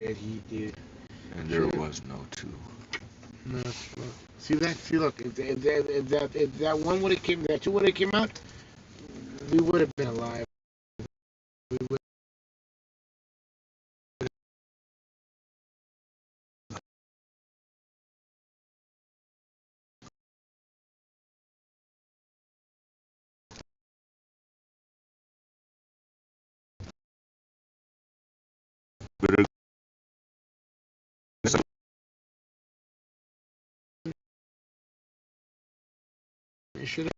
that he did. And there was no two. No, see that? See, look, if that one would have came, that two would have came out, we would have been alive. We would. But It should have.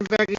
Back.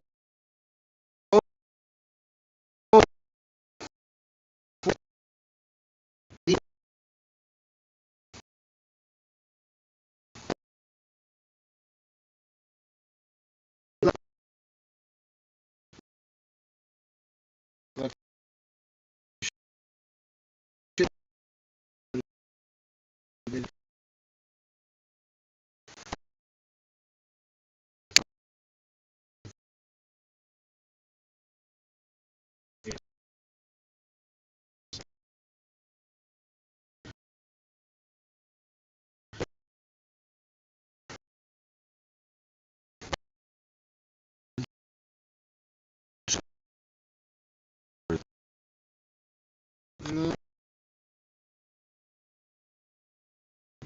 No,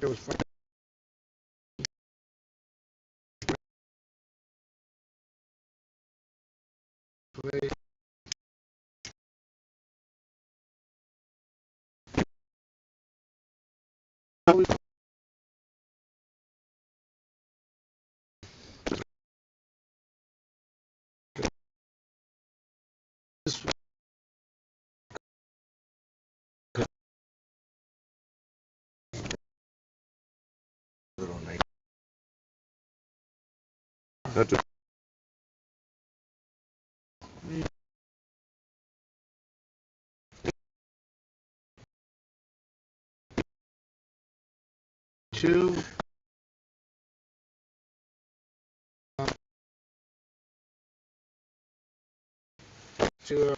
it was fine. 2, 2,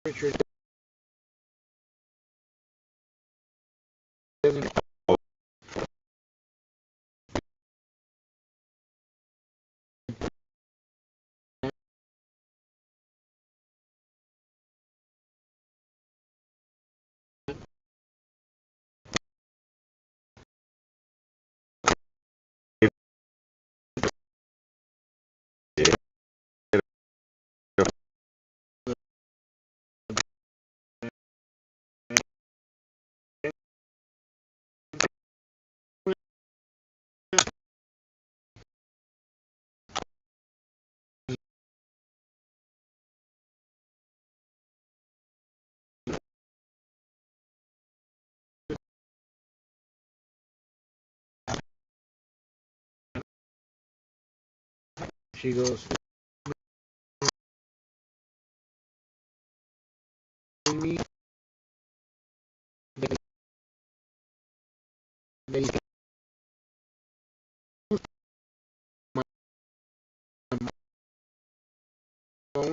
Richard doesn't. She goes, me, they my phone.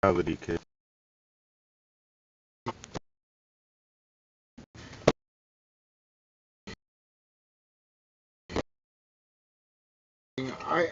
reality, kid. I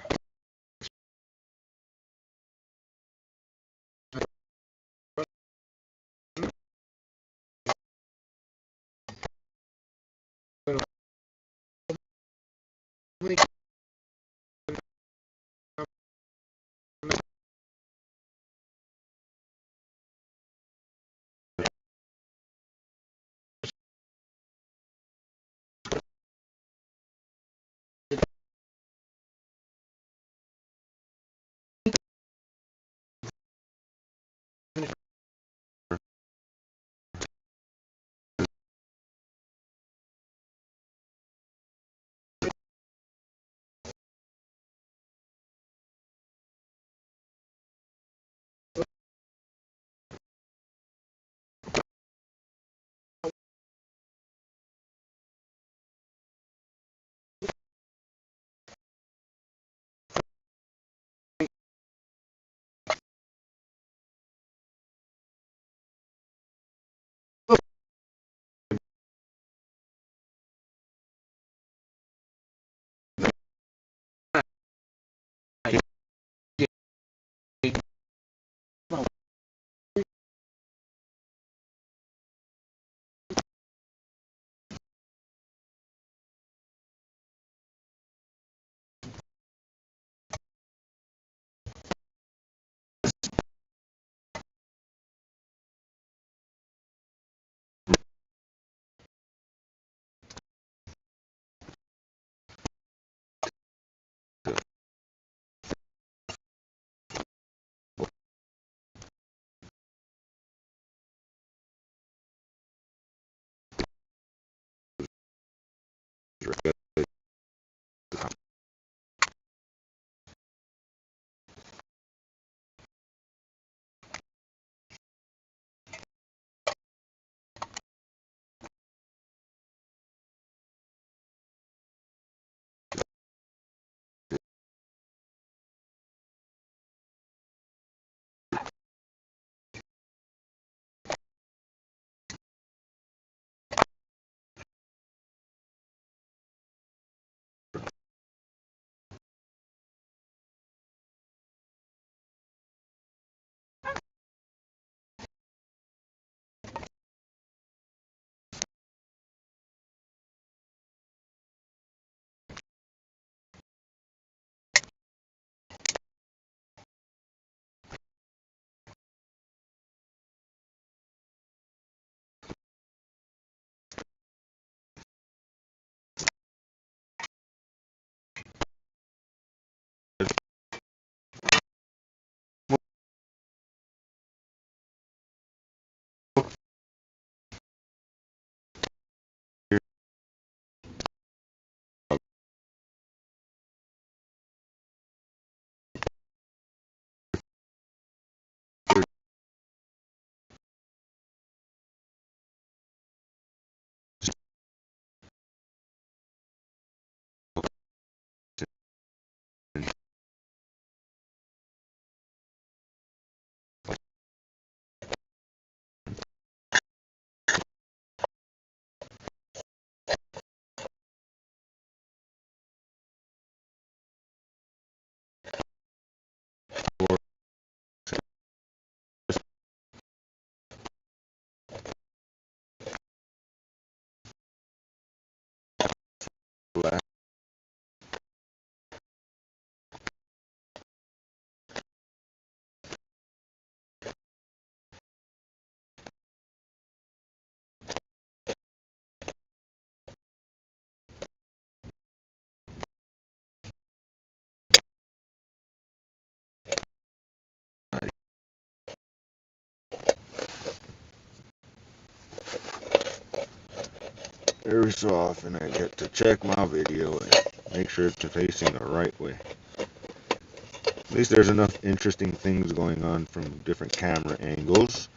Every so often I get to check my video and make sure it's facing the right way. At least there's enough interesting things going on from different camera angles.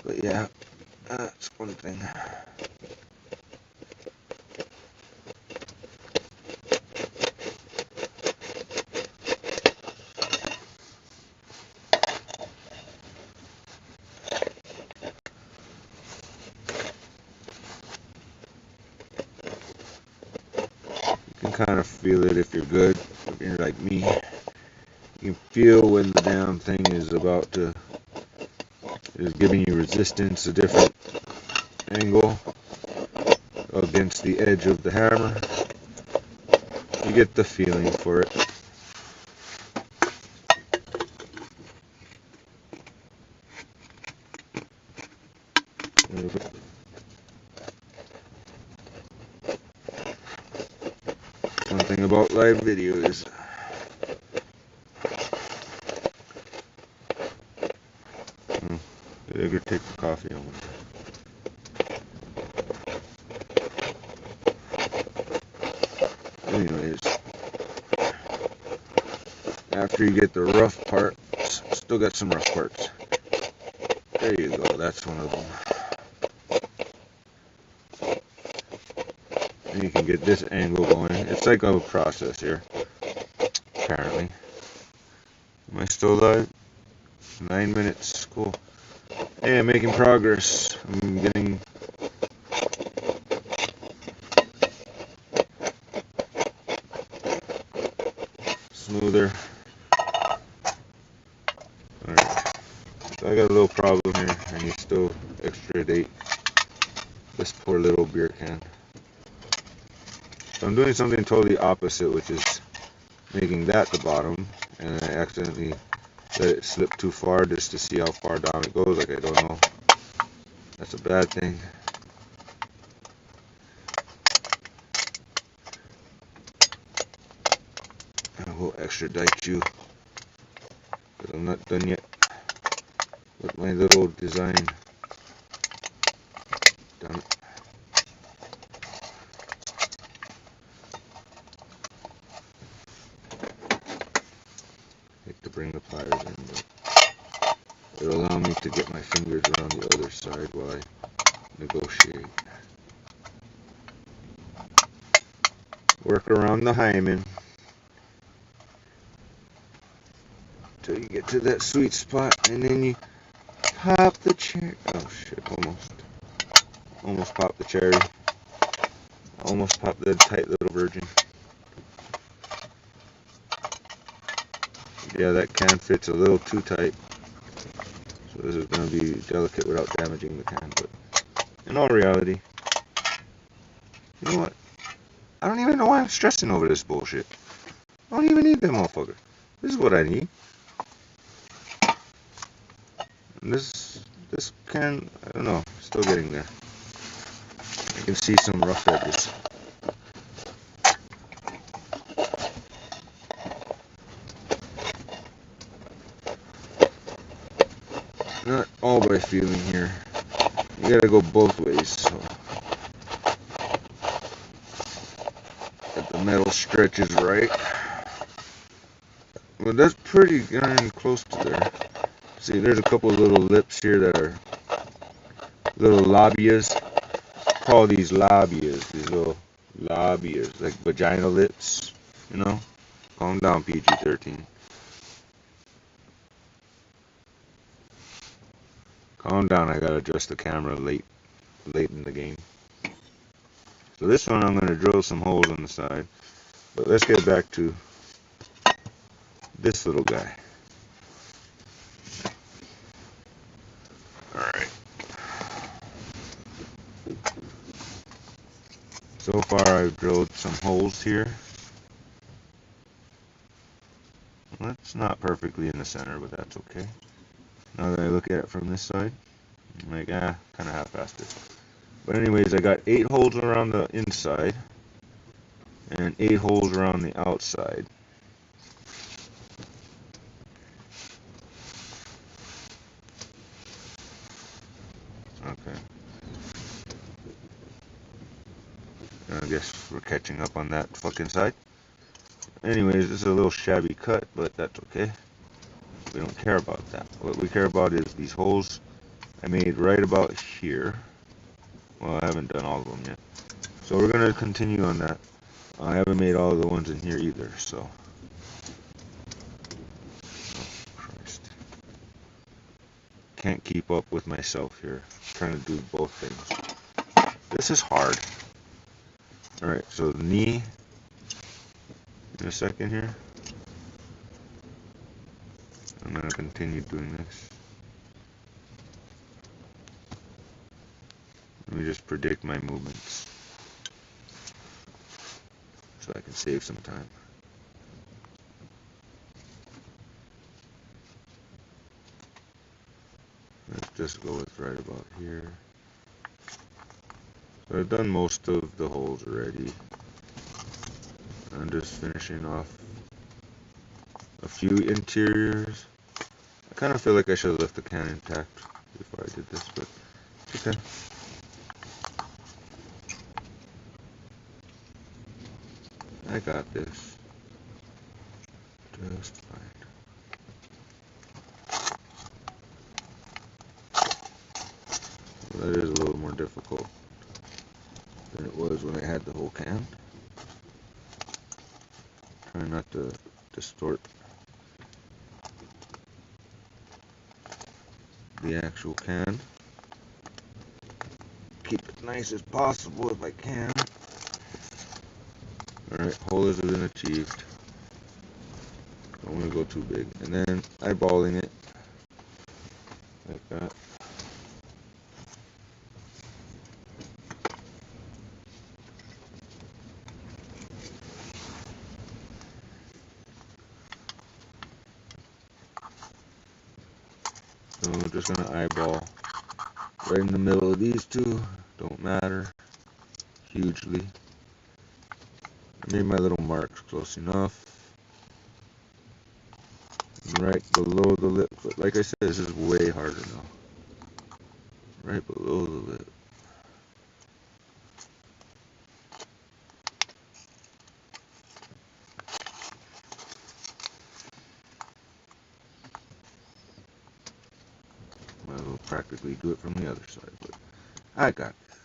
But yeah, that's one thing. You can kind of feel it if you're good. If you're like me, you can feel when the damn thing is giving you resistance, a different angle against the edge of the hammer. You get the feeling for it. One thing about live video is I could take the coffee on. Anyways, after you get the rough parts, still got some rough parts. There you go, that's one of them. And you can get this angle going. It's like a process here, apparently. Am I still live? 9 minutes, cool. Hey, I'm making progress. I'm getting smoother. Alright, so I got a little problem here. I need still extrude this poor little beer can. So I'm doing something totally opposite, which is making that the bottom, and I accidentally let it slip too far just to see how far down it goes. Like, I don't know. That's a bad thing. I will extradite you, but I'm not done yet with my little design. Done it. Hate to bring the pliers in, but it'll allow me to get my fingers around the other side while I negotiate. Work around the hymen till you get to that sweet spot, and then you pop the cherry. Oh shit, almost popped the cherry. Almost popped the tight little virgin. Yeah, that can fits a little too tight, so this is going to be delicate without damaging the can. But in all reality, you know what? I don't even know why I'm stressing over this bullshit. I don't even need that motherfucker. This is what I need. And this can, I don't know, still getting there. I can see some rough edges. Not all by feeling here. You gotta go both ways, so that the metal stretches right. Well, that's pretty darn close to there. See, there's a couple of little lips here that are little labias. Call these labias, these little labias, like vagina lips, you know? Calm down, PG-13. Calm down, I gotta adjust the camera late in the game. So this one I'm gonna drill some holes on the side. But let's get back to this little guy. Alright. So far I've drilled some holes here. Well, that's not perfectly in the center, but that's okay. Now that I look at it from this side, I'm like, kind of half-assed it. But anyways, I got 8 holes around the inside and 8 holes around the outside. Okay. I guess we're catching up on that fucking side. Anyways, this is a little shabby cut, but that's okay. We don't care about that. What we care about is these holes I made right about here. Well, I haven't done all of them yet. So we're going to continue on that. I haven't made all of the ones in here either, so. Oh, Christ. Can't keep up with myself here. I'm trying to do both things. This is hard. Alright, so the knee in a second here. I'm going to continue doing this. Let me just predict my movements so I can save some time. Let's just go with right about here. So I've done most of the holes already. I'm just finishing off a few interiors. I kind of feel like I should have left the can intact before I did this, but it's okay. I got this just fine. Well, that is a little more difficult than it was when I had the whole can. Try not to distort the actual can. Keep it nice as possible if I can. Alright, hole has been achieved. Don't want to go too big. And then eyeballing it like that. So we're just going to eyeball right in the middle of these two. Don't matter hugely. I made my little marks close enough. Right below the lip. But like I said, this is way harder now. Right below the lip. Might as well practically do it from the other side, but I got this.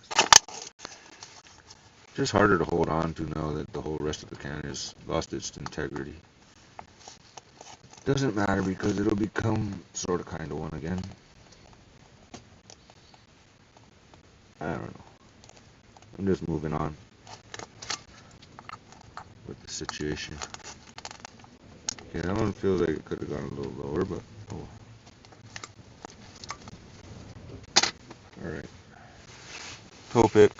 Just harder to hold on to now that the whole rest of the can has lost its integrity. Doesn't matter because it'll become sort of kind of one again. I don't know. I'm just moving on with the situation. Okay, that one feels like it could have gone a little lower, but oh. Alright. Toe pick.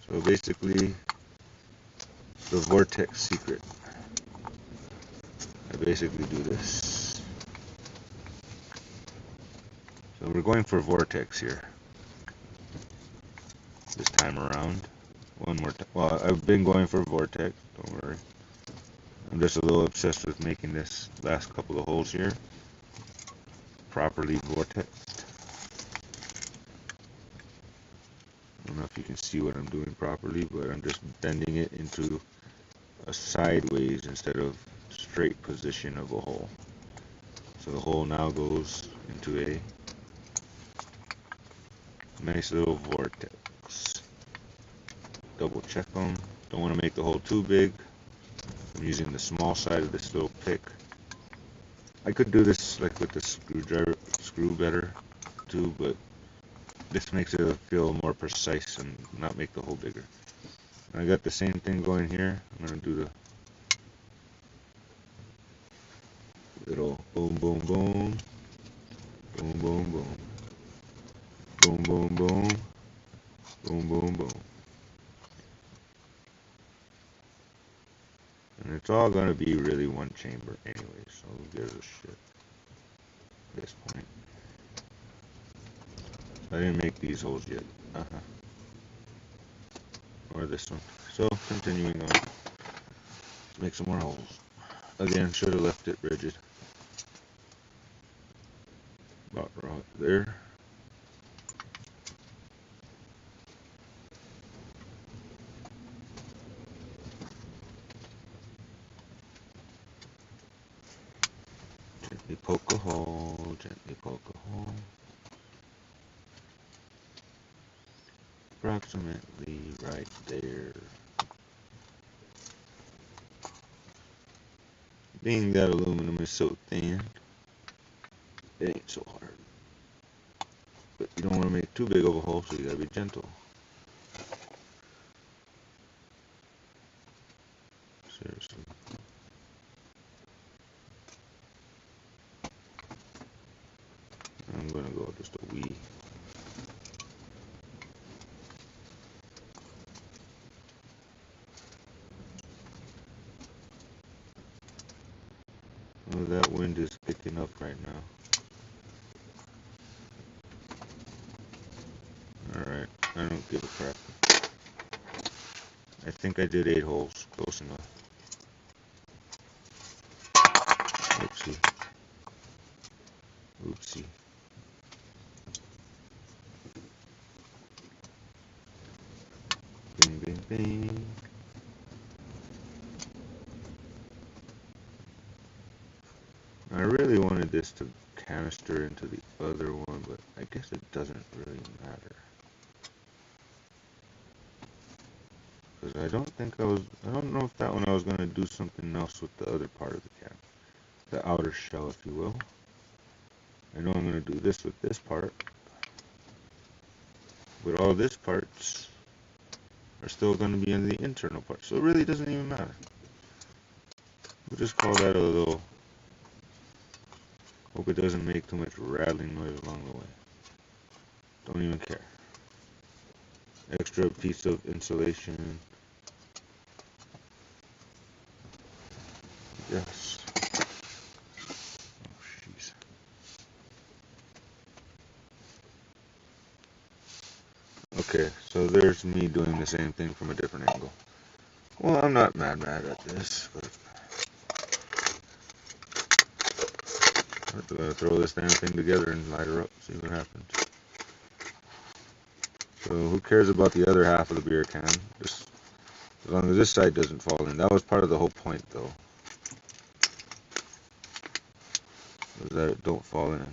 So basically, the vortex secret. I basically do this. So we're going for vortex here. This time around. One more time. Well, I've been going for vortex, don't worry. I'm just a little obsessed with making this last couple of holes here properly vortexed. I don't know if you can see what I'm doing properly, but I'm just bending it into a sideways instead of straight position of a hole. So the hole now goes into a nice little vortex. Double check them. Don't want to make the hole too big. I'm using the small side of this little pick. I could do this like with the screw better too, but this makes it feel more precise and not make the hole bigger. I got the same thing going here. I'm going to do the little boom, boom, boom, boom, boom, boom, boom, boom, boom, boom, boom, boom. And it's all going to be really one chamber anyway, so who gives a shit at this point. I didn't make these holes yet. Or this one. So, continuing on. Let's make some more holes. Again, should have left it rigid. About right there. Gently poke a hole, gently poke a hole. Approximately right there. Being that aluminum is so thin, it ain't so hard. But you don't want to make too big of a hole, so you gotta be gentle. Seriously. I'm gonna go just a wee. Oh, that wind is picking up right now. Alright, I don't give a crap. I think I did 8 holes. Close enough. Oopsie. Oopsie. Bing, bing, bing. I really wanted this to canister into the other one, but I guess it doesn't really matter. Because I don't know if that one I was going to do something else with the other part of the cap. The outer shell, if you will. I know I'm going to do this with this part. But all this parts are still going to be in the internal part. So it really doesn't even matter. We'll just call that a little... Hope it doesn't make too much rattling noise along the way. Don't even care. Extra piece of insulation. Yes. Oh, jeez. Okay, so there's me doing the same thing from a different angle. Well, I'm not mad at this, but I'm going to throw this damn thing together and light her up, see what happens. So who cares about the other half of the beer can? Just as long as this side doesn't fall in. That was part of the whole point, though. Was that it don't fall in.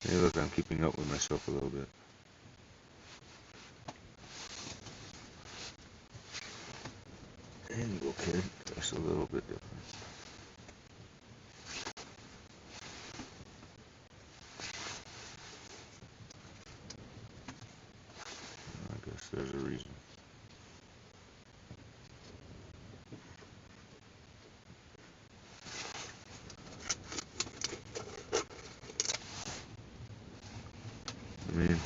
Hey, look, I'm keeping up with myself a little bit. Angle kid, that's a little bit different. I guess there's a reason. I mean,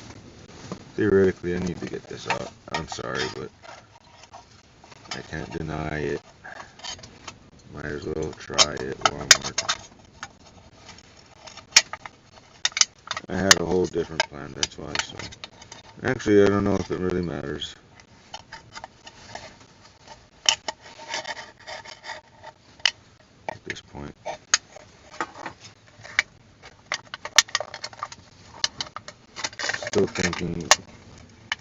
theoretically, I need to get this out. I'm sorry, but I can't deny it. Might as well try it while I'm working. I had a whole different plan, that's why, so. Actually, I don't know if it really matters. At this point. Still thinking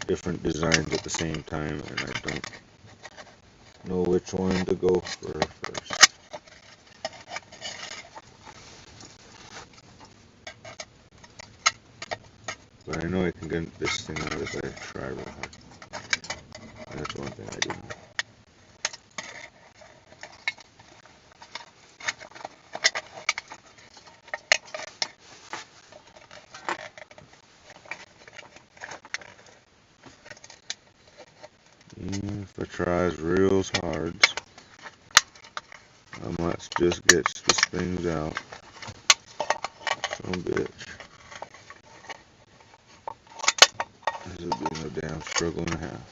different designs at the same time, and I don't know which one to go for first. But I know I can get this thing out if I try real hard. That's one thing I do know. Even if I tries real hard, I might just get these things out. Some bitch. This will be no damn struggle and a half.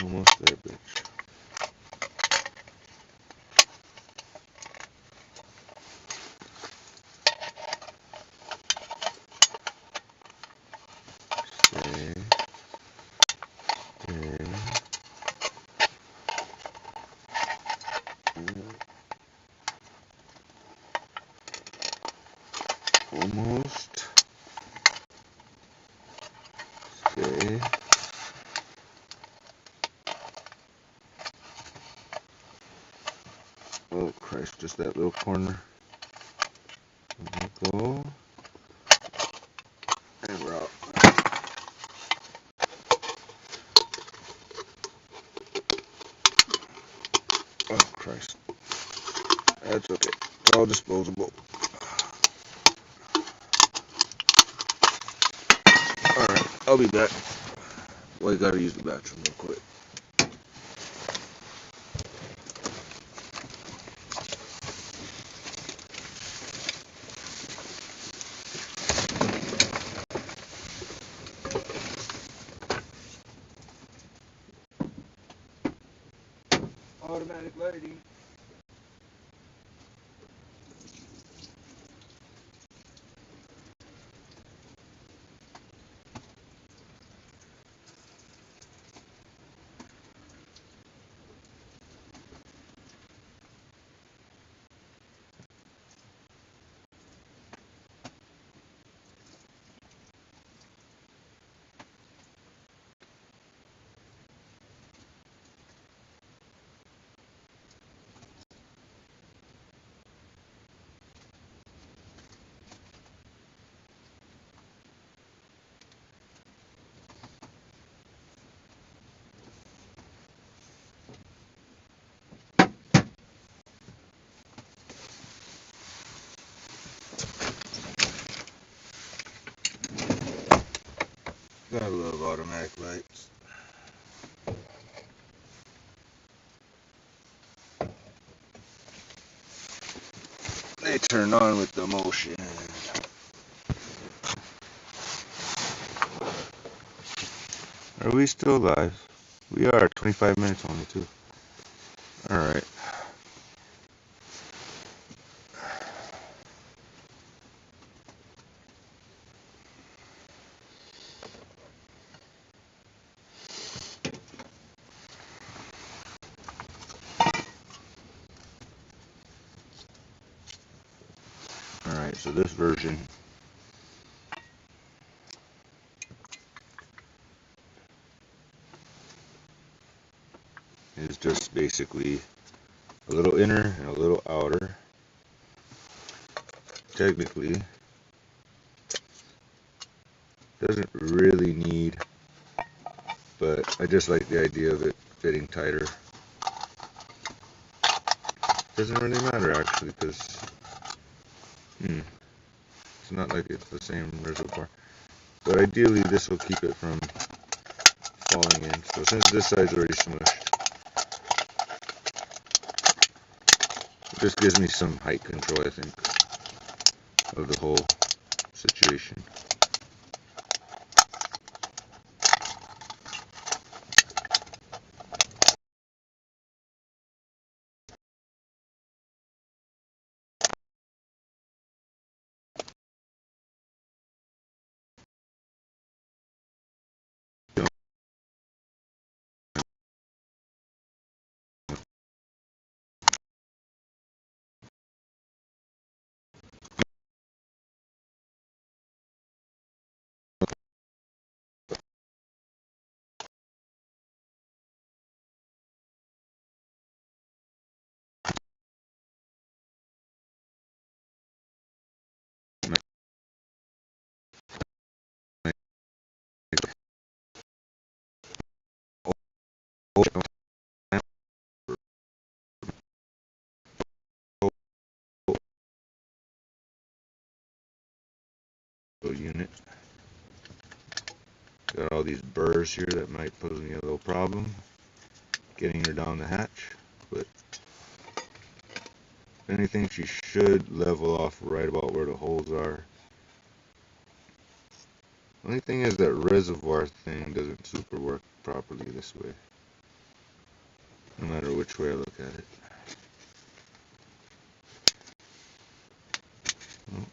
Almost there, bitch. Stay. Stay. Almost. Stay. Oh Christ, just that little corner. Go. And we're out. Oh Christ. That's okay. It's all disposable. Alright. I'll be back. Well, I gotta use the bathroom real quick. Automatic lighting. Gotta love automatic lights. They turn on with the motion. Are we still live? We are. 25 minutes only, too. Alright. Alright, so this version is just basically a little inner and a little outer. Technically, doesn't really need, but I just like the idea of it fitting tighter. Doesn't really matter actually, because it's not like it's the same reservoir. But ideally this will keep it from falling in. So since this side's already smushed, it just gives me some height control, I think, of the whole situation. Unit. Got all these burrs here that might pose me a little problem getting her down the hatch, but if anything, she should level off right about where the holes are. Only thing is that reservoir thing doesn't super work properly this way, no matter which way I look at it. Oh,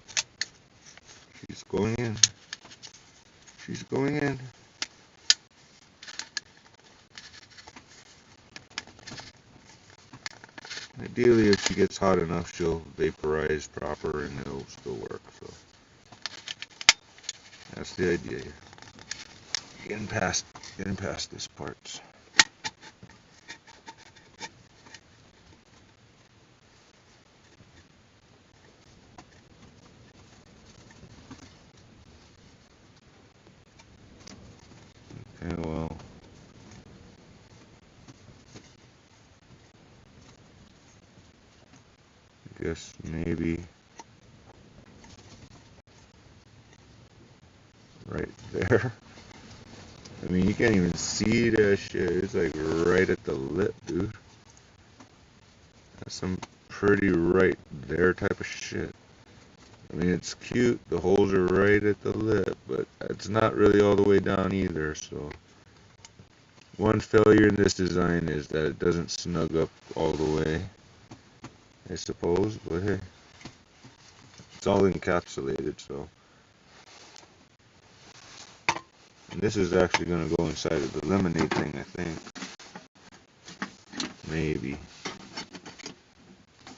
she's going in. She's going in. Ideally, if she gets hot enough, she'll vaporize proper and it'll still work. So that's the idea here. Getting past this part. Okay, well, I guess maybe right there. I mean, you can't even see that shit. It's like right at the lip, dude. That's some pretty right there type of shit. I mean, it's cute. The holes are right at the lip, but it's not really all the way down either, so. One failure in this design is that it doesn't snug up all the way, I suppose, but hey, it's all encapsulated, so. And this is actually going to go inside of the lemonade thing, I think. Maybe.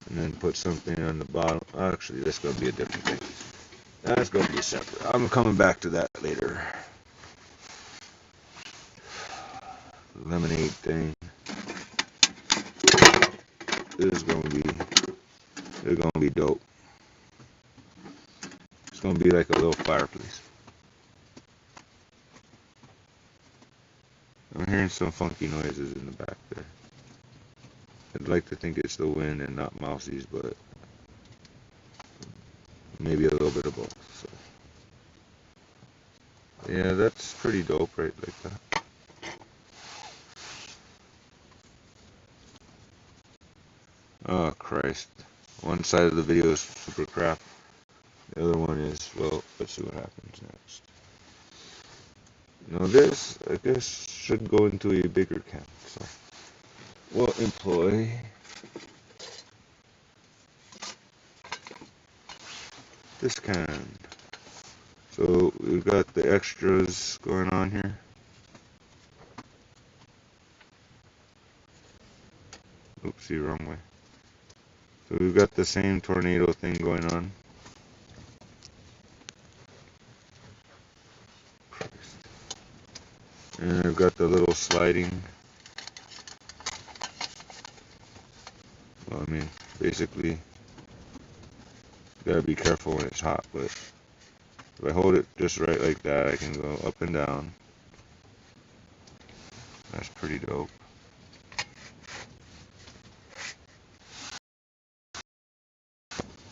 And then put something on the bottom. Actually, that's going to be a different thing. That's going to be separate. I'm coming back to that later. Lemonade thing. This is going to be dope. It's going to be like a little fireplace. I'm hearing some funky noises in the back there. I'd like to think it's the wind and not mousies, but maybe a little bit of both. So. Yeah, that's pretty dope, right? Like that. Oh, Christ. One side of the video is super crap. The other one is, well, let's see what happens next. Now this, I guess, should go into a bigger can. So we'll employ this can. So we've got the extras going on here. Oopsie, wrong way. So we've got the same tornado thing going on. And I've got the little sliding. Well, I mean, basically, you gotta be careful when it's hot, but if I hold it just right like that, I can go up and down. That's pretty dope.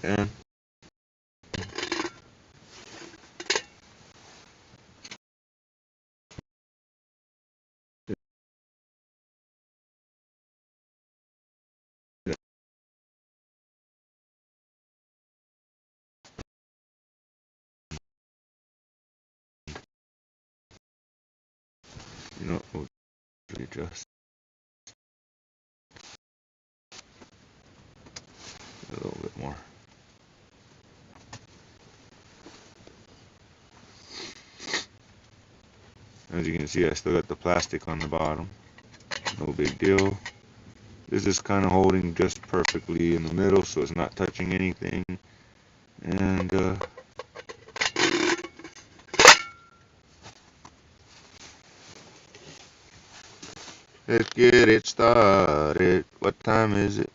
And you know, we'll readjust a little bit more. As you can see, I still got the plastic on the bottom. No big deal. This is kind of holding just perfectly in the middle, so it's not touching anything. And let's get it started. What time is it?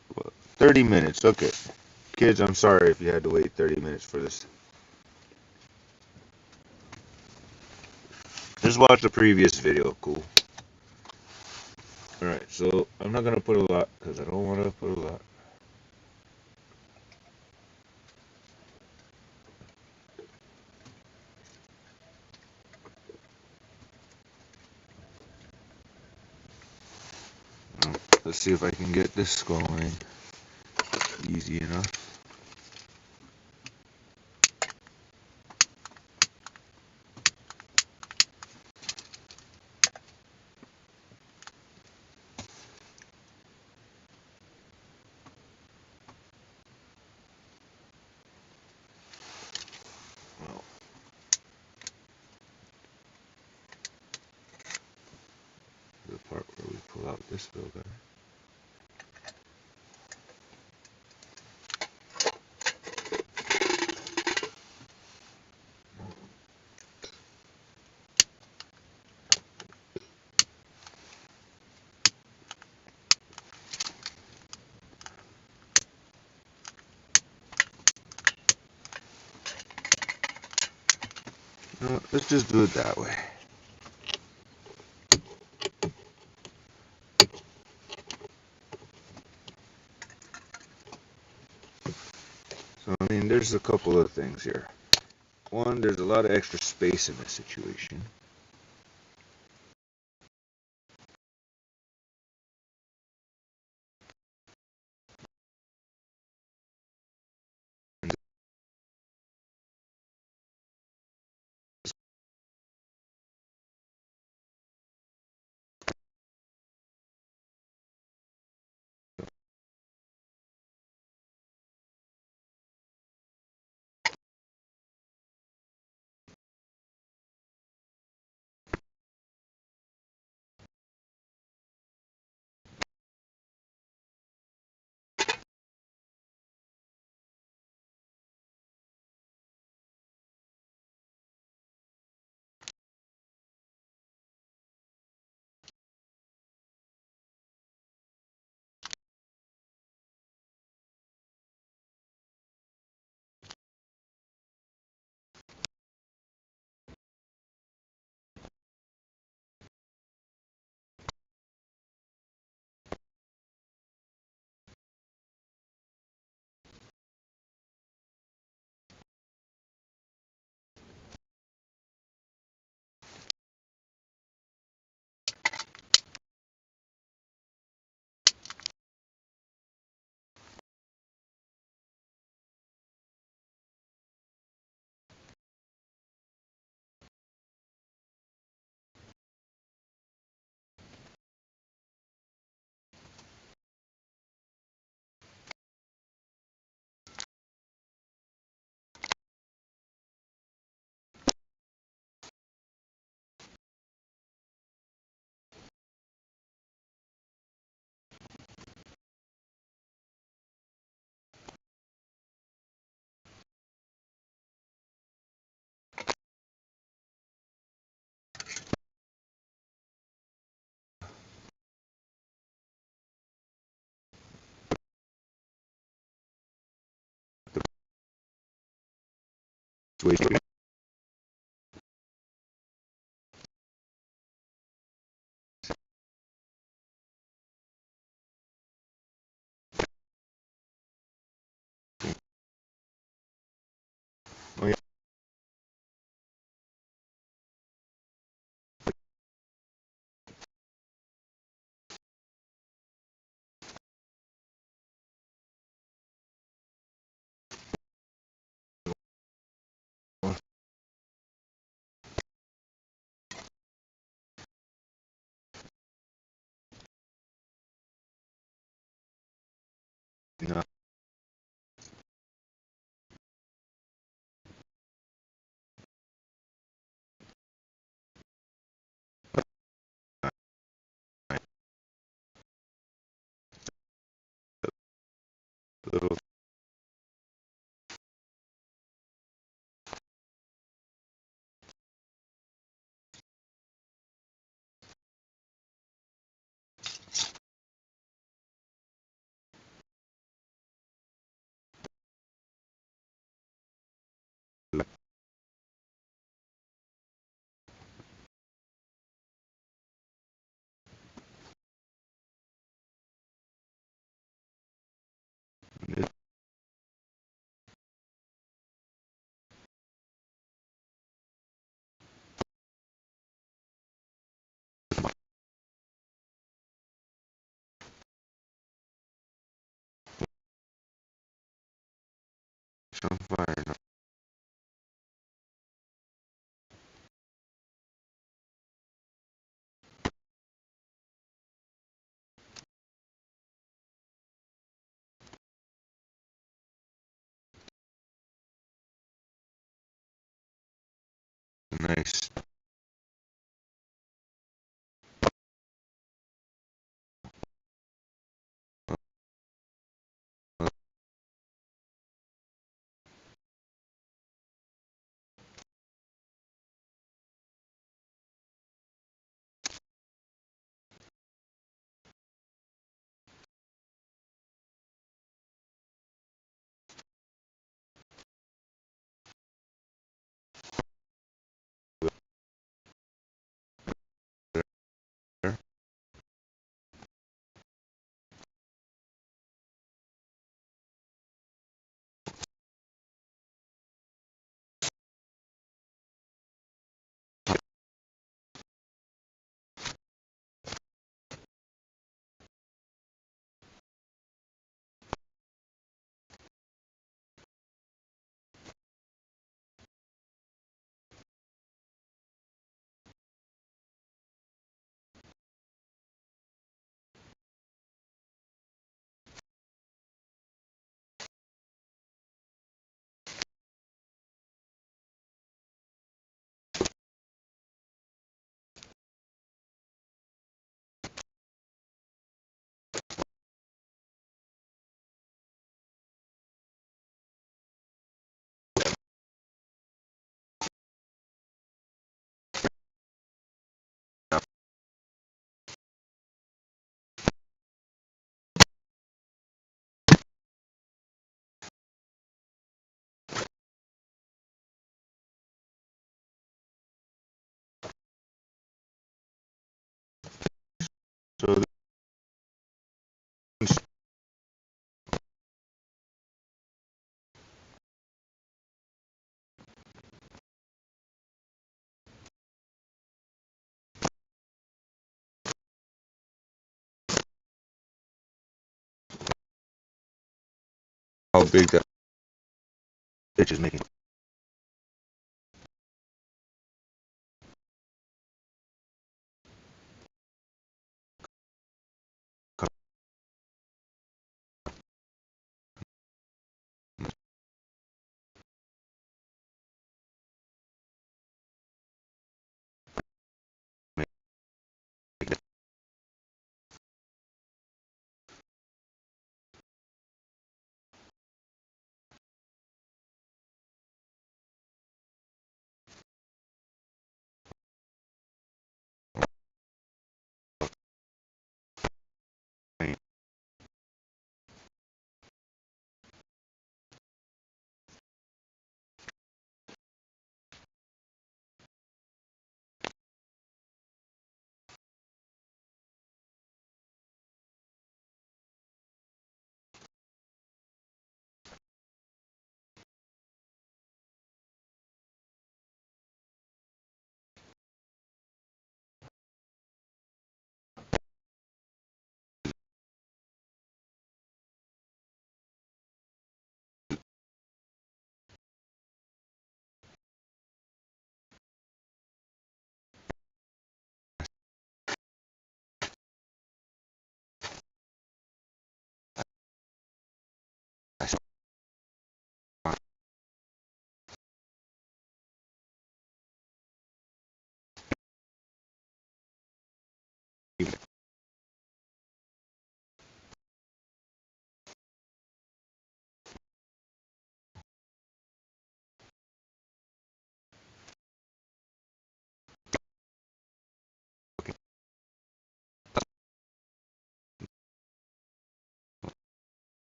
30 minutes. Okay. Kids, I'm sorry if you had to wait 30 minutes for this. Just watch the previous video. Cool. Alright, so I'm not going to put a lot because I don't want to put a lot. Let's see if I can get this going. Easy enough. Well, the part where we pull out this filter. No, let's just do it that way. So, I mean, there's a couple of things here. One, there's a lot of extra space in this situation. way. Oh yeah. No, little on fire. No. Nice. So how big that pitch is making.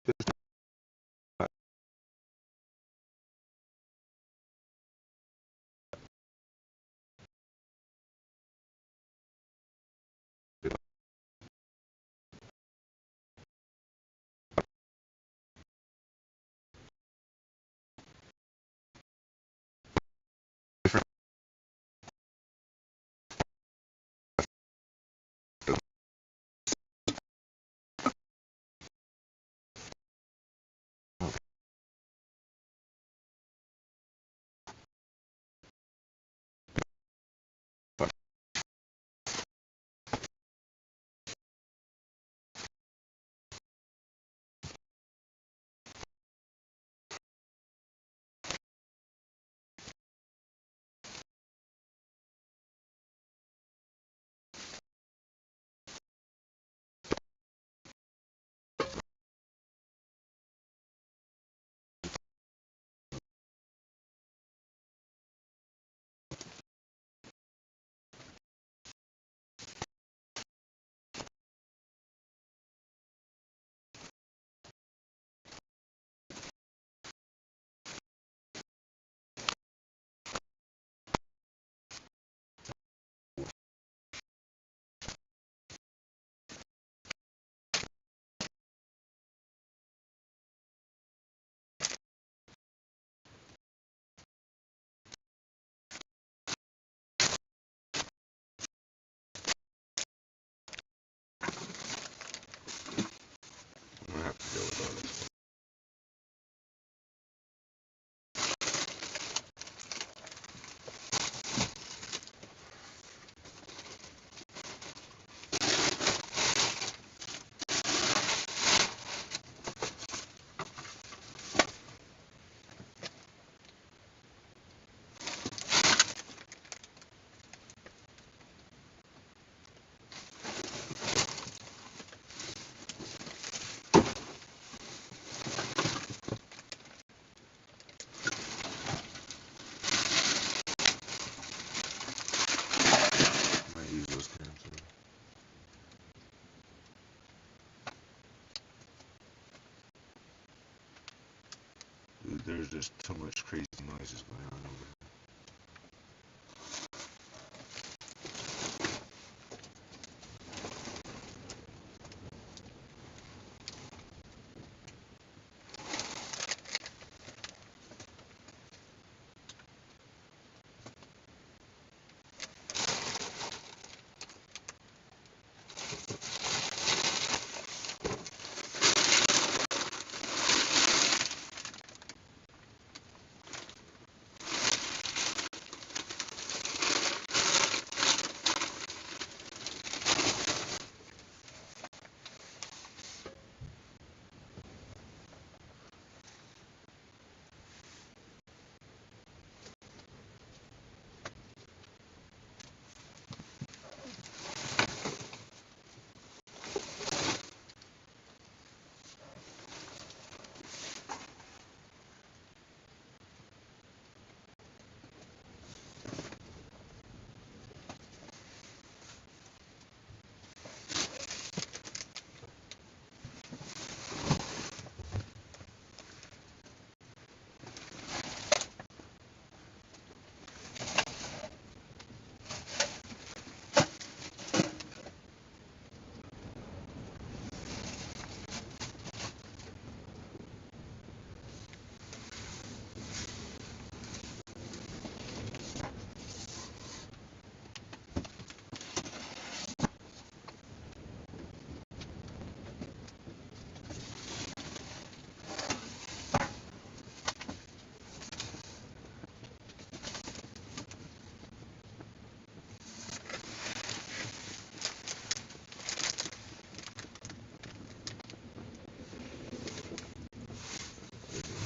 Just different. I have to deal with all this. I use those cans. Dude, there's just too much crazy noises going on over here.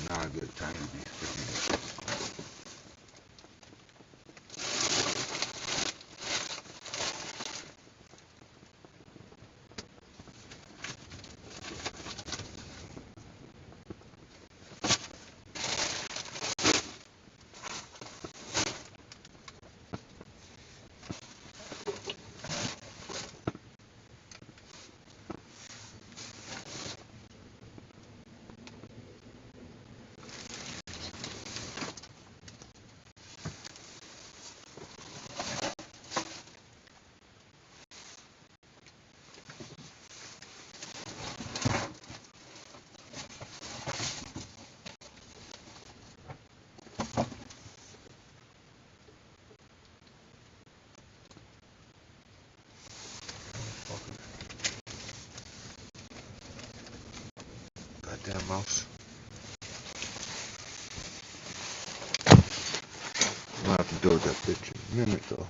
Not a good time to be filming. Damn mouse. I'll have to build that picture in a minute though.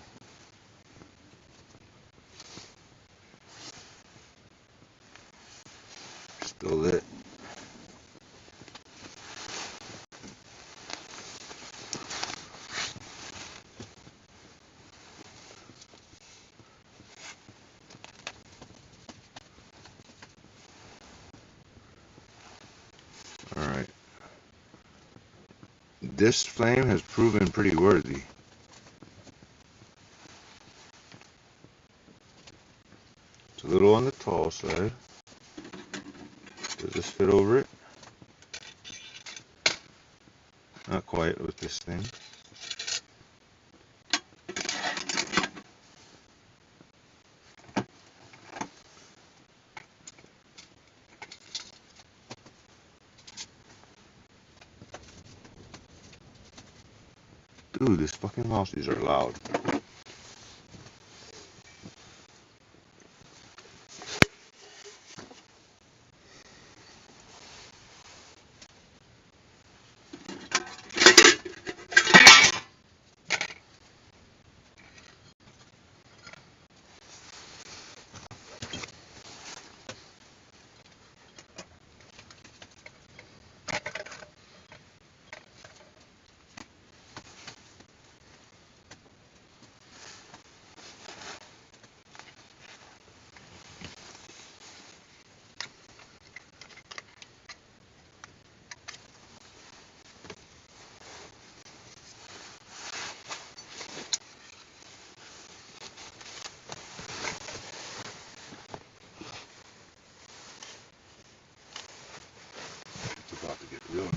Still lit. Alright. This flame has proven pretty worthy. It's a little on the tall side. Does this fit over it? Not quite with this thing. Dude, these fucking mouses are loud. It's about to get real now.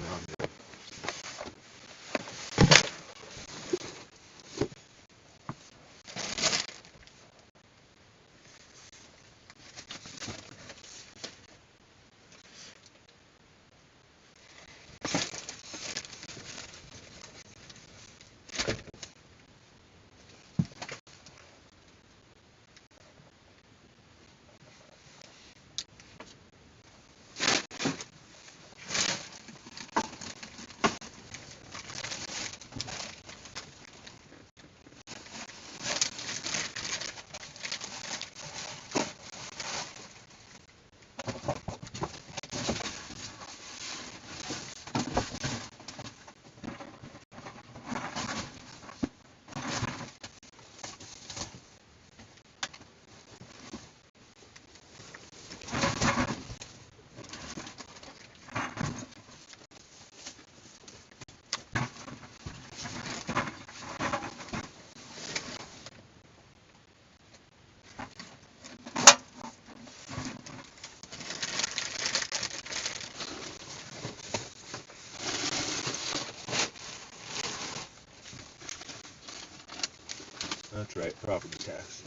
That's right, property tax.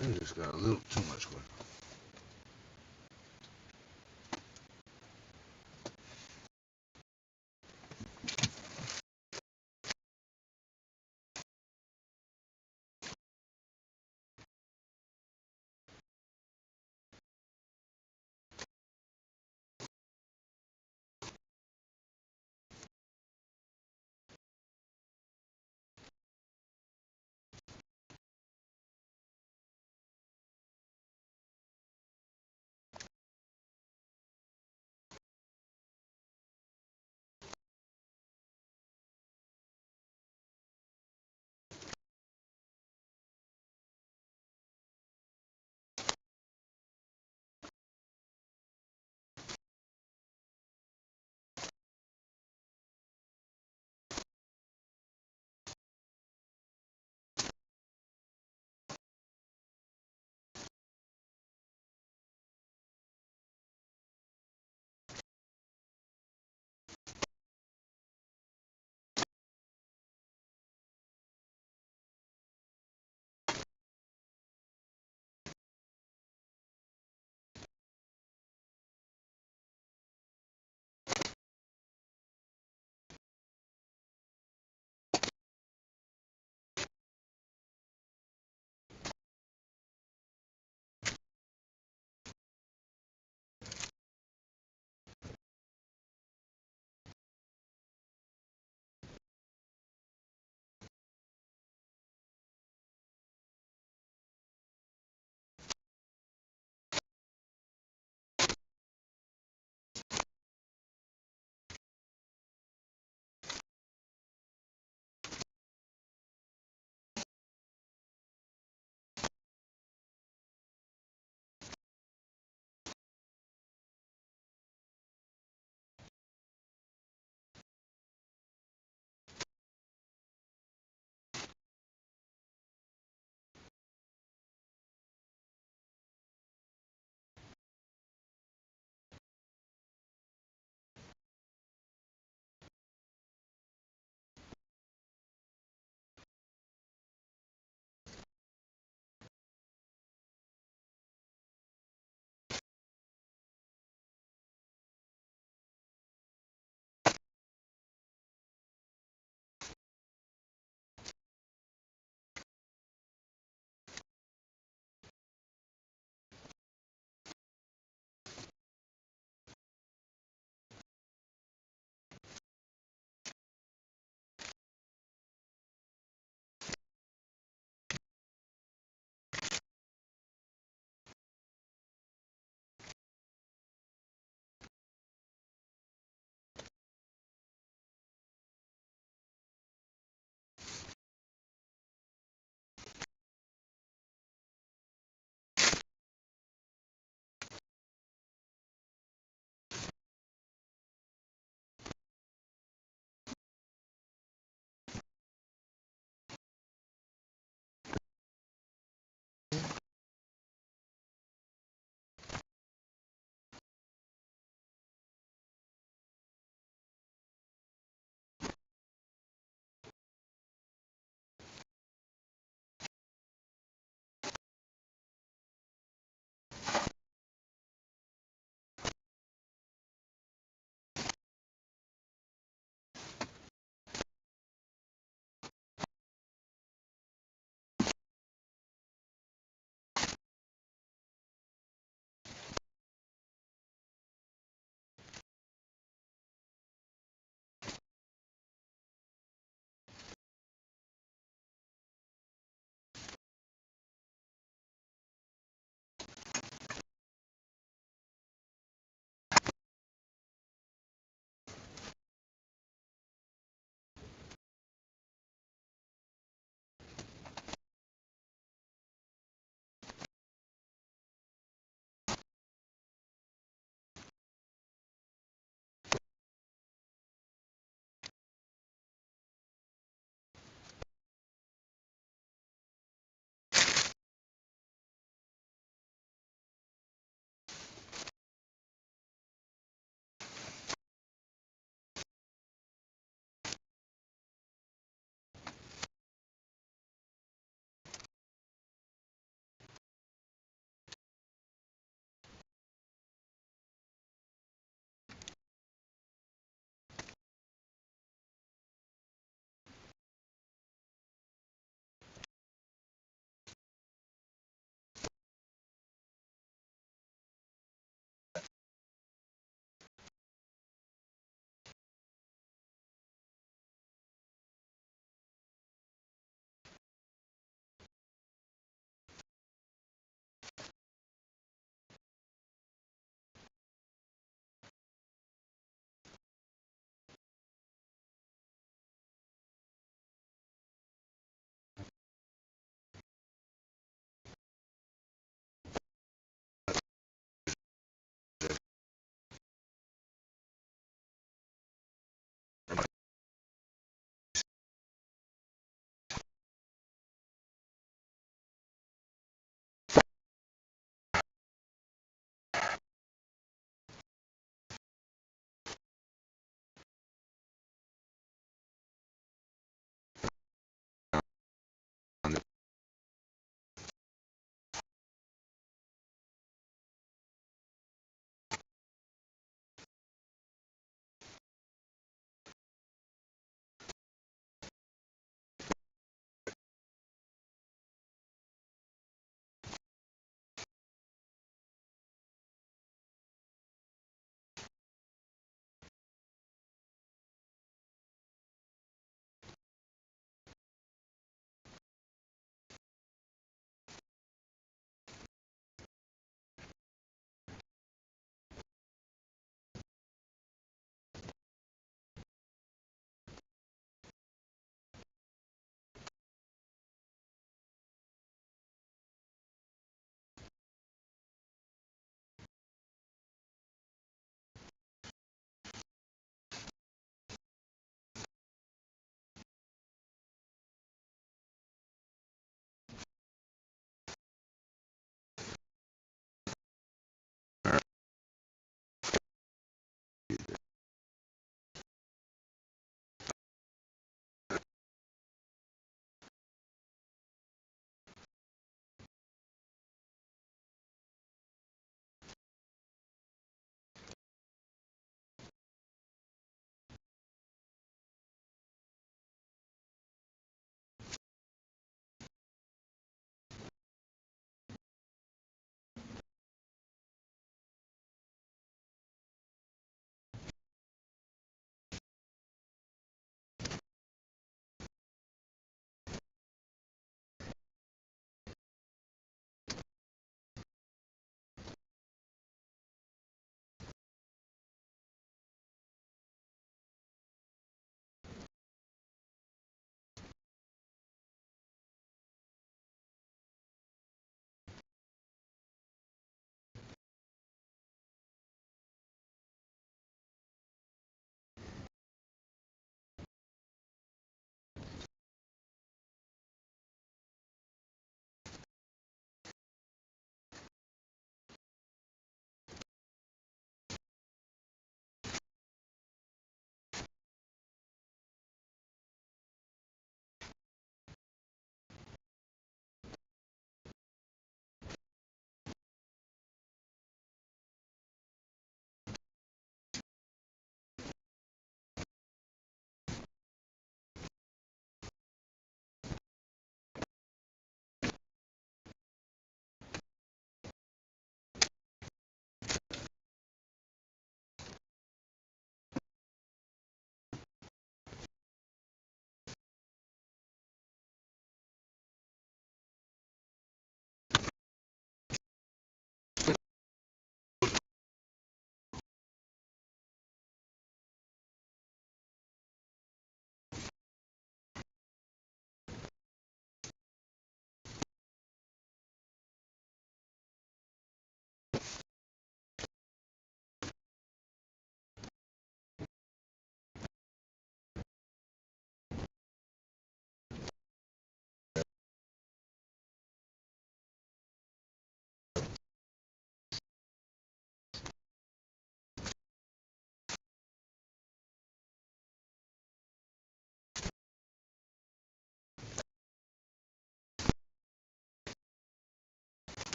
I just got a little too much going.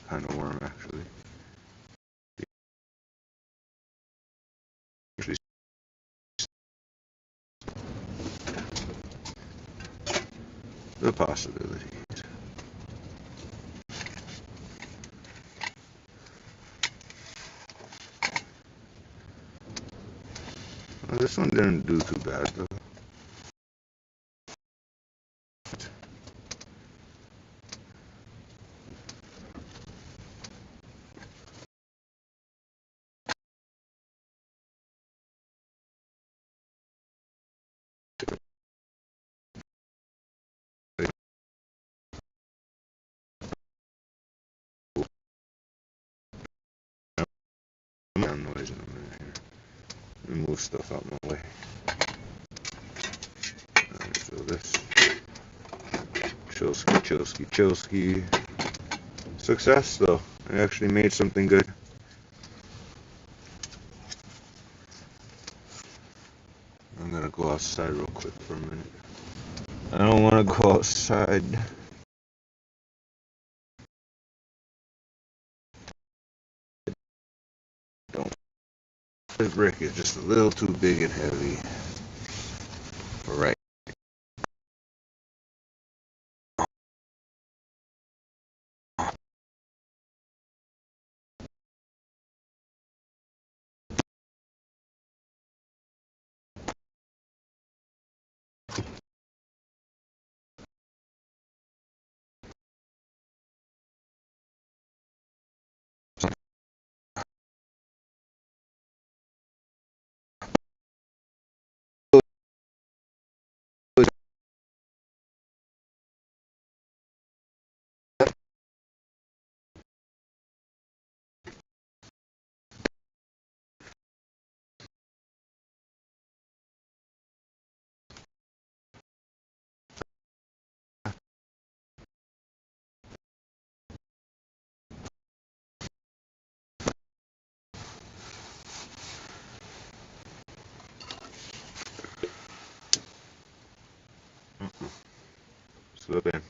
kind of warm actually. The possibilities. Well, this one didn't do too bad though. Noise in a minute here. Let me move stuff out my way. Alright, so this Chilsky. Success though. I actually made something good. I'm gonna go outside real quick for a minute. I don't want to go outside. Don't. This brick is just a little too big and heavy. Alright. Slip in.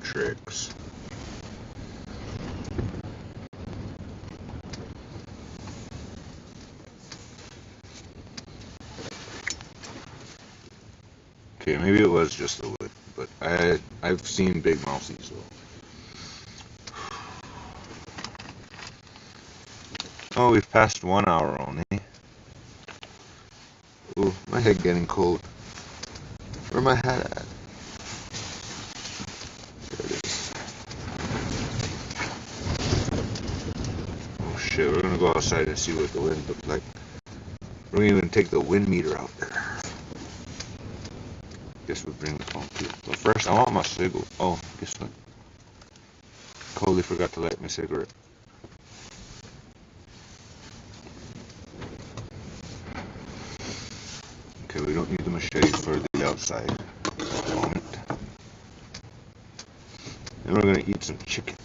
Tricks. Okay, maybe it was just the wood, but I've seen big mousies though. Oh, we've passed 1 hour only. Ooh, my head getting cold. Where my hat at? There it is. Oh shit, we're gonna go outside and see what the wind looks like. We're gonna even take the wind meter out there. Guess we bring the phone too. But first, I want my cigarette. Oh, guess what? Totally forgot to light my cigarette. Okay, we don't need the machete for the outside at the moment. And we're gonna eat some chicken.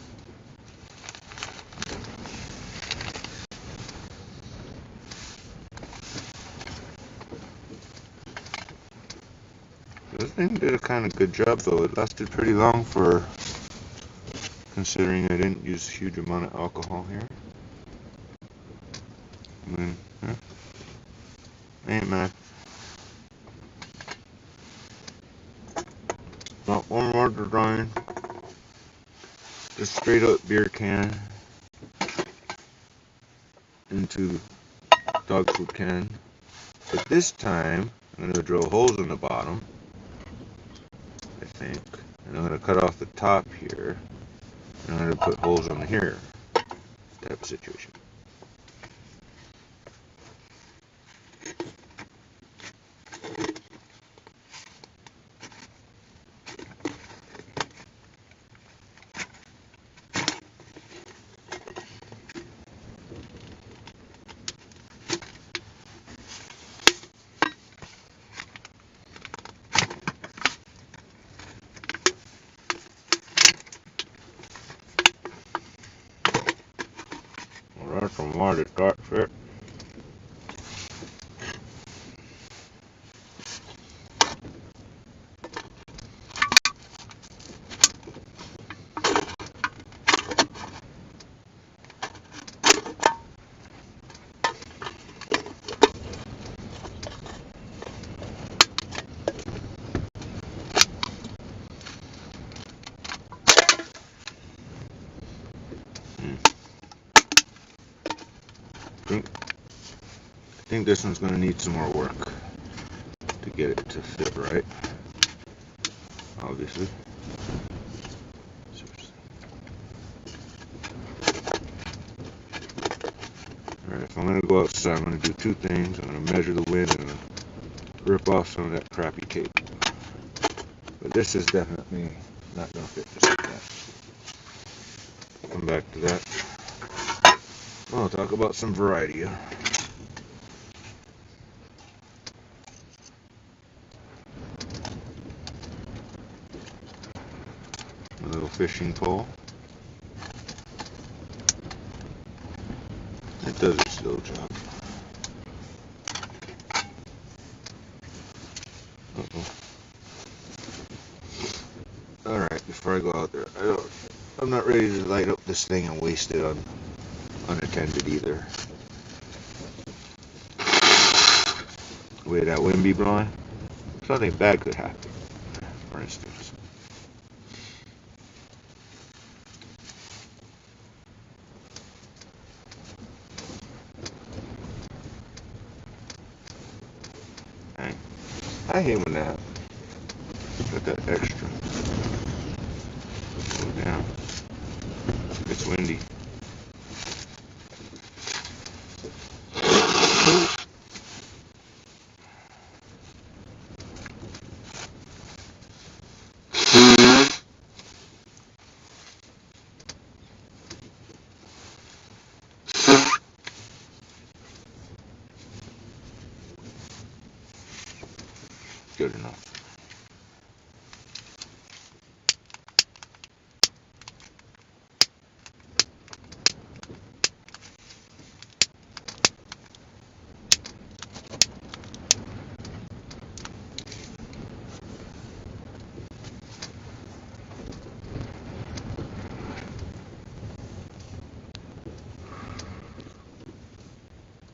This thing did a kind of good job though. It lasted pretty long for considering I didn't use a huge amount of alcohol here. I mean, ain't mad. Got one more design. Just straight up beer can into dog food can. But this time, I'm going to drill holes in the bottom, I think. And I'm going to cut off the top here. And I'm going to put holes on here. Type of situation. Well, that's some more to start with. I think this one's going to need some more work to get it to fit right, obviously. Alright, if I'm going to go outside, I'm going to do two things. I'm going to measure the wind and I'm going to rip off some of that crappy tape. But this is definitely not going to fit just like that. Come back to that. Well, I'll talk about some variety. A little fishing pole. It does its little job. Alright, before I go out there, I'm not ready to light up this thing and waste it unattended either. The way that wind be blowing, something bad could happen, for instance. I hate when that happens. Got that extra. Go down. It's windy. Good enough.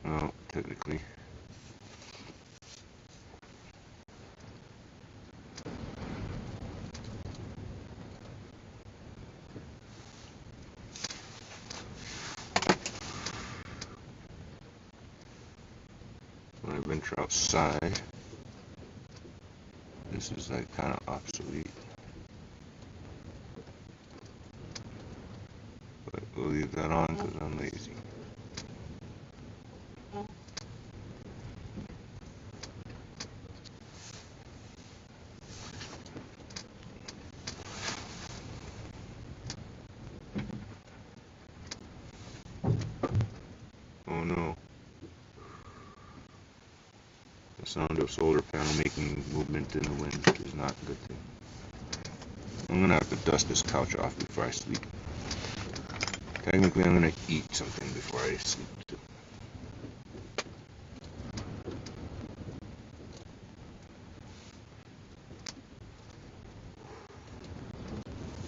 Well, technically. When I venture outside, this is like kind of obsolete. But we'll leave that on because I'm lazy. Oh no. The sound of solar panel making movement in the wind is not a good thing. I'm gonna have to dust this couch off before I sleep. Technically, I'm gonna eat something before I sleep too.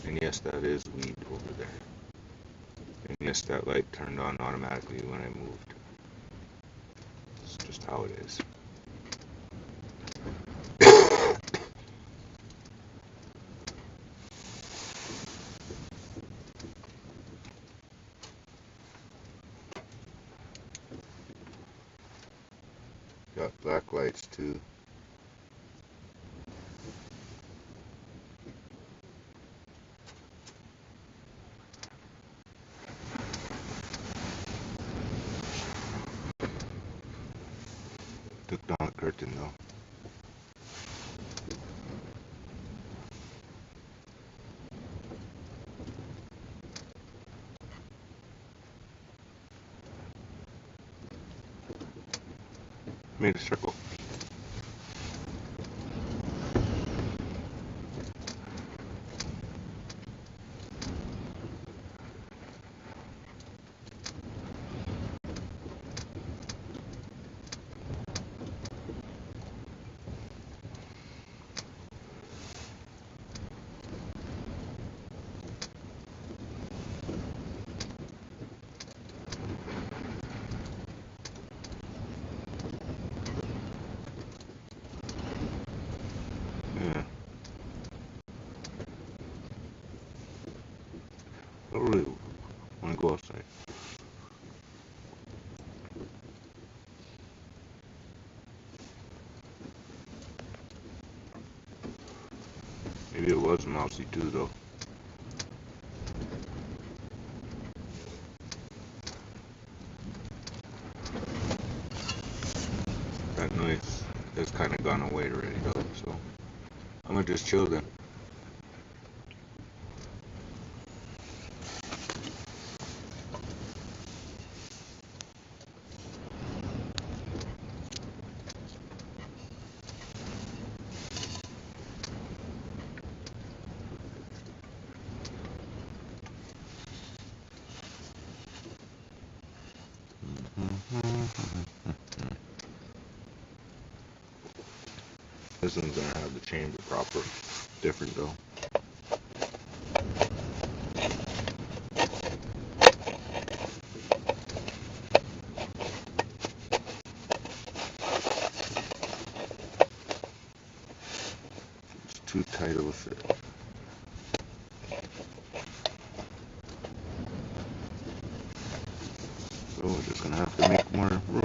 And yes, that is weed over there. And yes, that light turned on automatically when I moved. It's just how it is. got black lights too. Took down the curtain though. Made a circle. Yeah. I don't really want to go outside. Maybe it was mousy too though. That noise has kind of gone away already though, so I'm gonna just chill then. This one's gonna have the chamber proper. Different though. It's too tight of a fit. So we're just gonna have to make more room.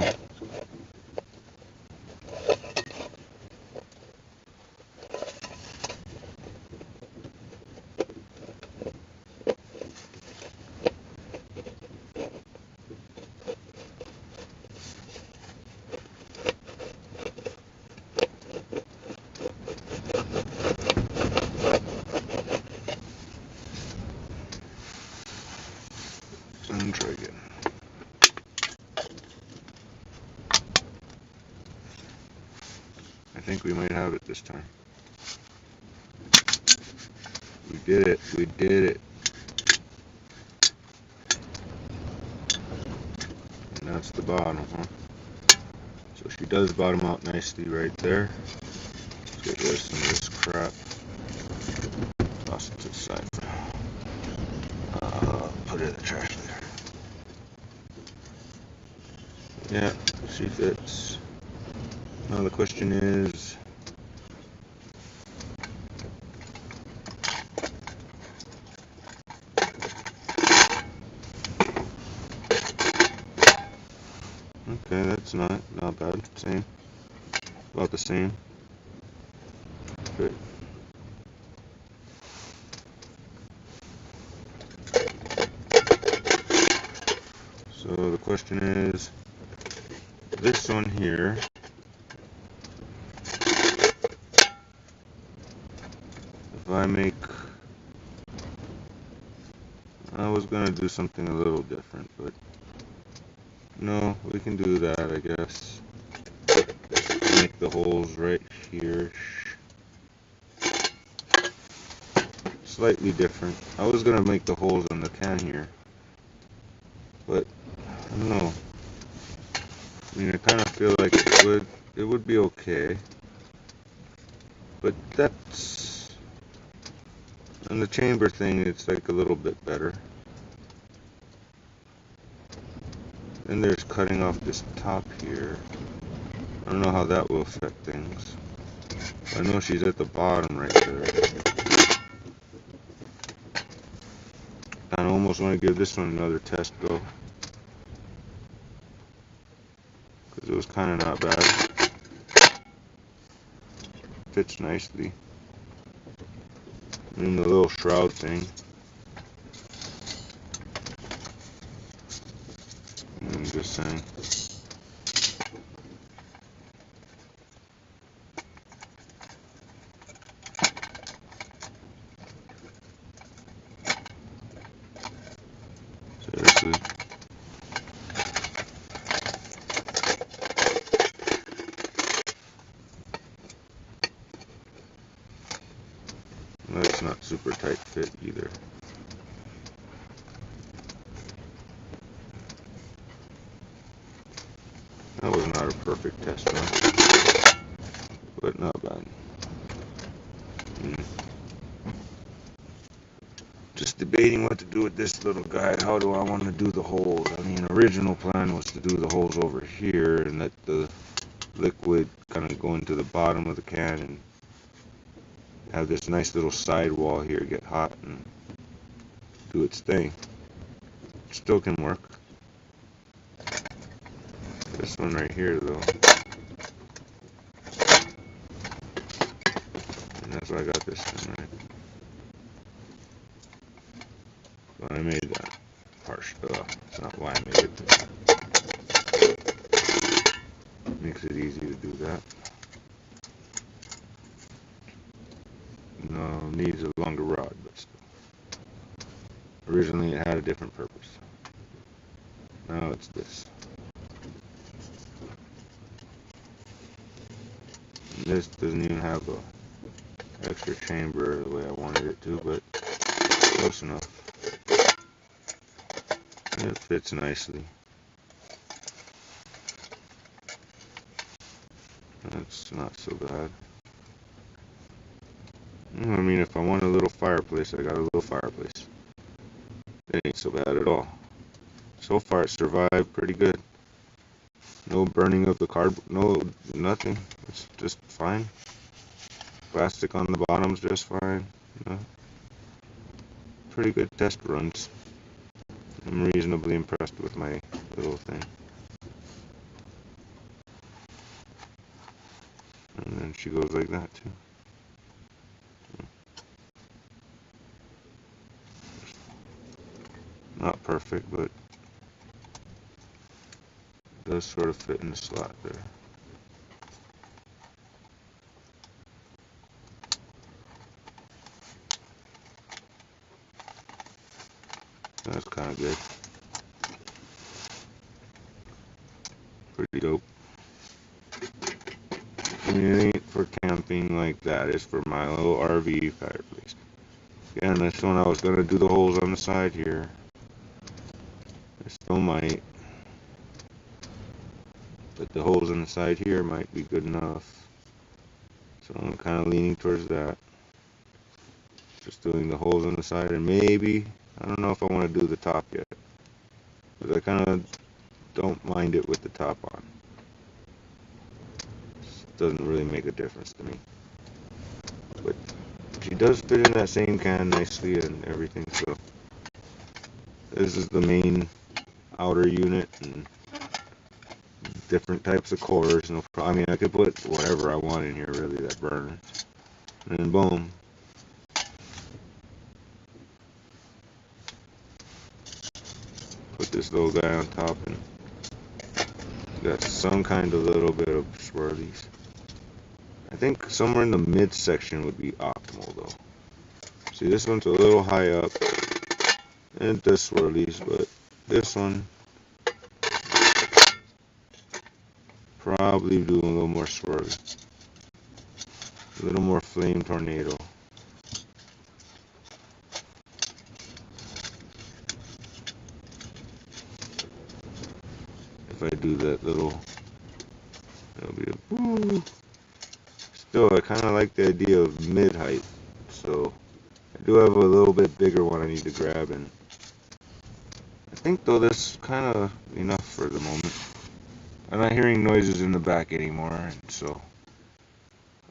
And try again. I think we might have it this time. We did it. We did it. And that's the bottom, huh? So she does bottom out nicely right there. Let's get rid of some of this crap. Toss it to the side for now. Put it in the trash there. Yeah, she fits. Now the question is, okay, that's not bad. Same, about the same. Good. So the question is, this one here, if I make, I was gonna do something a little different, but no, we can do that, I guess. Make the holes right here. Slightly different. I was gonna make the holes on the can here, but I don't know. I mean, I kind of feel like it would be okay, but that's, on the chamber thing, it's like a little bit better. Then there's cutting off this top here. I don't know how that will affect things. I know she's at the bottom right there. I almost want to give this one another test go, because it was kind of not bad. fits nicely. And the little shroud thing. I'm just saying. Seriously. That's not super tight fit either. That was not a perfect test run, but not bad. Just debating what to do with this little guy. How do I want to do the holes? I mean, original plan was to do the holes over here and let the liquid kind of go into the bottom of the can and have this nice little side wall here get hot and do its thing. Still can work. This one right here though, and that's why I got this thing right. But I made that harsh. It's not why I made it. Makes it easy to do that. No, needs a longer rod, but still. Originally it had a different purpose. Now it's this. And this doesn't even have a extra chamber the way I wanted it to, but close enough. It fits nicely. That's not so bad. I mean, if I want a little fireplace, I got a little fireplace. It ain't so bad at all. So far, it survived pretty good. No burning of the cardboard, no, nothing. It's just fine. Plastic on the bottom's just fine. You know, pretty good test runs. I'm reasonably impressed with my little thing. And then she goes like that too. Not perfect, but it does sort of fit in the slot there. That's kind of good. Pretty dope. I mean, it ain't for camping like that. It's for my little RV fireplace. Again, this one I was going to do the holes on the side here. I still might. But the holes on the side here might be good enough. So I'm kind of leaning towards that. Just doing the holes on the side, and maybe, I don't know if I want to do the top yet. Because I kind of don't mind it with the top on. It doesn't really make a difference to me. But she does fit in that same can nicely and everything, so this is the main outer unit and different types of cores. No problem. I mean, I could put whatever I want in here really that burns. And then boom. Put this little guy on top and got some kind of little bit of swirlies. I think somewhere in the midsection would be optimal though. See, this one's a little high up and it does swirlies, but this one probably do a little more swirly. A little more flame tornado. If I do that little, that'll be a woo. Still, I kind of like the idea of mid-height, so I do have a little bit bigger one I need to grab, and I think though this kind of enough for the moment. I'm not hearing noises in the back anymore, and so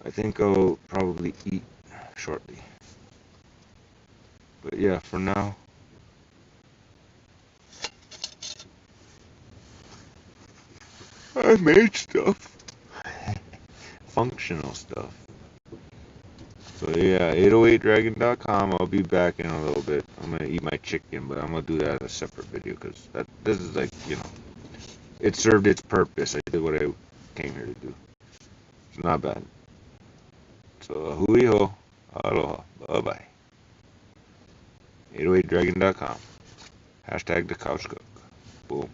I think I'll probably eat shortly. But yeah, for now, I made stuff. Functional stuff. So yeah, 808dragon.com. I'll be back in a little bit. I'm gonna eat my chicken, but I'm gonna do that as a separate video because this is like, it served its purpose. I did what I came here to do. It's not bad. So hui ho, aloha, bye bye. 808dragon.com. Hashtag the couch cook. Boom.